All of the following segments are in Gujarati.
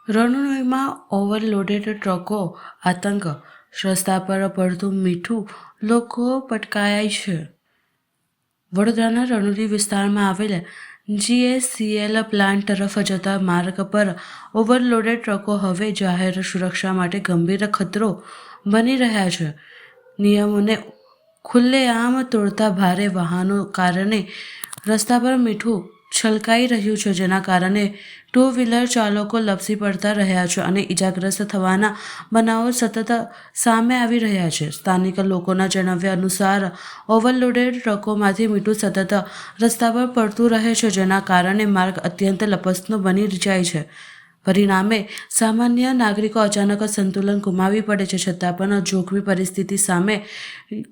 રણનોઈમાં ઓવરલોડેડ ટ્રકો આતંક, રસ્તા પર પડતું મીઠું, લોકો પટકાયા છે. વડોદરાના રણુલી વિસ્તારમાં આવેલ GSCL પ્લાન્ટ તરફ જતા માર્ગ પર ઓવરલોડેડ ટ્રકો હવે જાહેર સુરક્ષા માટે ગંભીર ખતરો બની રહ્યા છે. નિયમોને ખુલ્લેઆમ તોડતા ભારે વાહનો કારણે રસ્તા પર મીઠું છલકાઈ રહ્યું છે, જેના કારણે ટુ વ્હીલર ચાલકો લપસી પડતા રહ્યા છે અને ઇજાગ્રસ્ત થવાના બનાવો સતત સામે આવી રહ્યા છે. સ્થાનિક લોકોના જણાવ્યા અનુસાર ઓવરલોડેડ ટ્રકોમાંથી મીઠું સતત રસ્તા પર પડતું રહે છે, જેના કારણે માર્ગ અત્યંત લપસણો બની જાય છે. પરિણામે સામાન્ય નાગરિકો અચાનક સંતુલન ગુમાવી પડે છે. છતાં પણ જોખમી પરિસ્થિતિ સામે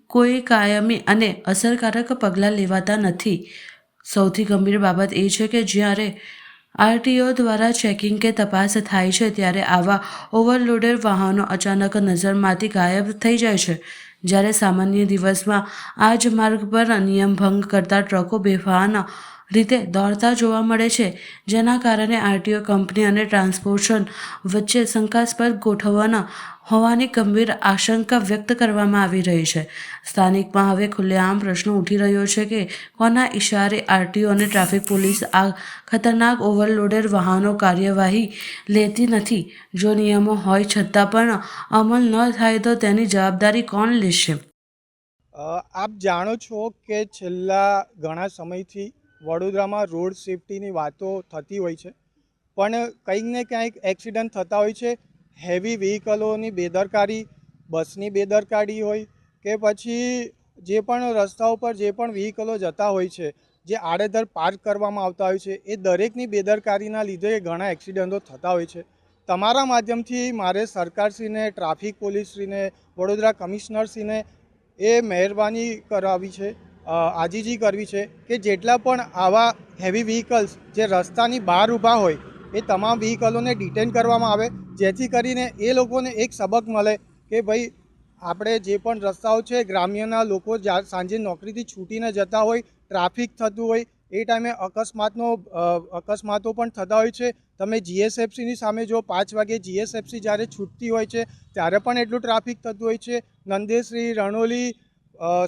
કોઈ કાયમી અને અસરકારક પગલાં લેવાતા નથી. સૌથી ગંભીર બાબત એ છે કે જ્યારે RTO દ્વારા ચેકિંગ કે તપાસ થાય છે ત્યારે આવા ઓવરલોડેડ વાહનો અચાનક નજરમાંથી ગાયબ થઈ જાય છે. જ્યારે સામાન્ય દિવસમાં આ જ માર્ગ પર નિયમભંગ કરતા ટ્રકો બેફામ રીતે દોડતા જોવા મળે છે, જેના કારણે RTO કંપની અને ટ્રાન્સપોર્ટેશન વચ્ચે શંકાસ્પદ ગોઠવણ હોવાની ગંભીર આશંકા વ્યક્ત કરવામાં આવી રહી છે. સ્થાનિકમાં હવે ખુલ્લેઆમ પ્રશ્ન ઉઠી રહ્યો છે કે કોના ઇશારે RTO અને ટ્રાફિક પોલીસ આ ખતરનાક ઓવરલોડેડ વાહનો કાર્યવાહી લેતી નથી? જો નિયમો હોય છતાં પણ અમલ ન થાય તો તેની જવાબદારી કોણ લેશે? આપ જાણો છો કે છેલ્લા ઘણા સમયથી વડોદરામાં રોડ સેફટીની વાતો થતી હોય છે, પણ કંઈક ને કંઈક એક્સિડન્ટ થતા હોય છે. હેવી વ્હીકલોની બેદરકારી, બસની બેદરકારી હોય કે પછી જે પણ રસ્તાઓ પર જે પણ વ્હીકલો જતા હોય છે, જે આડેધડ પાર્ક કરવામાં આવતા હોય છે, એ દરેકની બેદરકારીના લીધે ઘણા એક્સિડન્ટો થતા હોય છે. તમારા માધ્યમથી મારે સરકારશ્રીને, ટ્રાફિક પોલીસશ્રીને, વડોદરા કમિશનરશ્રીને એ મહેરબાની કરાવી છે, આજીજી કરવી છે કે જેટલા પણ આવા હેવી વ્હીકલ્સ જે રસ્તાની બહાર ઊભા હોય એ તમામ વ્હીકલોને ડિટેન કરવામાં આવે, જેથી કરીને એ લોકોને એક સબક મળે કે ભાઈ આપણે જે પણ રસ્તાઓ છે, ગ્રામ્યના લોકો સાંજે નોકરીથી છૂટીને જતા હોય, ટ્રાફિક થતું હોય, એ ટાઈમે અકસ્માતો પણ થતા હોય છે. તમે GSFCની સામે જો 5 વાગે GSFC જ્યારે છૂટતી હોય છે ત્યારે પણ એટલું ટ્રાફિક થતું હોય છે. નંદેશ્રી, રણોલી,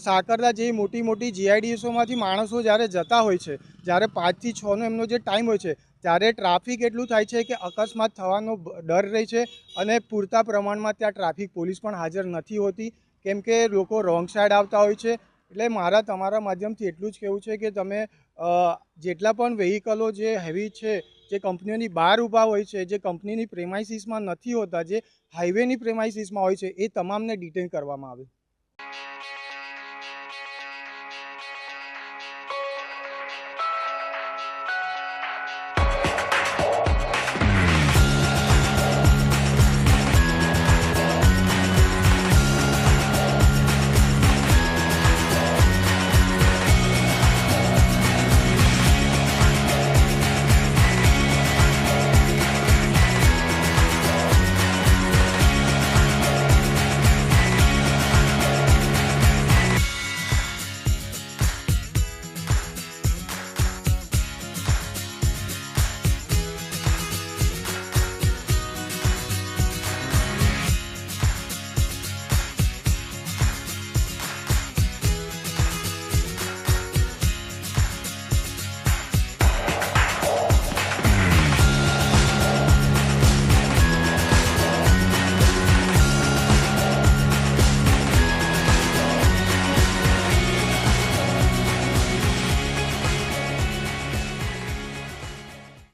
સાકરદા જેવી મોટી મોટી GIDSઓમાંથી માણસો જ્યારે જતા હોય છે, જ્યારે 5 થી 6નો એમનો જે ટાઈમ હોય છે, ત્યારે ટ્રાફિક એટલું થાય છે કે અકસ્માત થવાનો ડર રહે છે અને પૂરતા પ્રમાણમાં ત્યાં ટ્રાફિક પોલીસ પણ હાજર નથી હોતી, કેમ કે લોકો રોંગ સાઈડ આવતા હોય છે. એટલે મારા તમારા માધ્યમથી એટલું જ કહેવું છે કે તમે જેટલા પણ વ્હીકલો જે હેવી છે, જે કંપનીઓની બહાર ઊભા હોય છે, જે કંપનીની પ્રેમાઇસીસમાં નથી હોતા, જે હાઈવેની પ્રેમાઇસીસમાં હોય છે, એ તમામને ડિટેન કરવામાં આવે.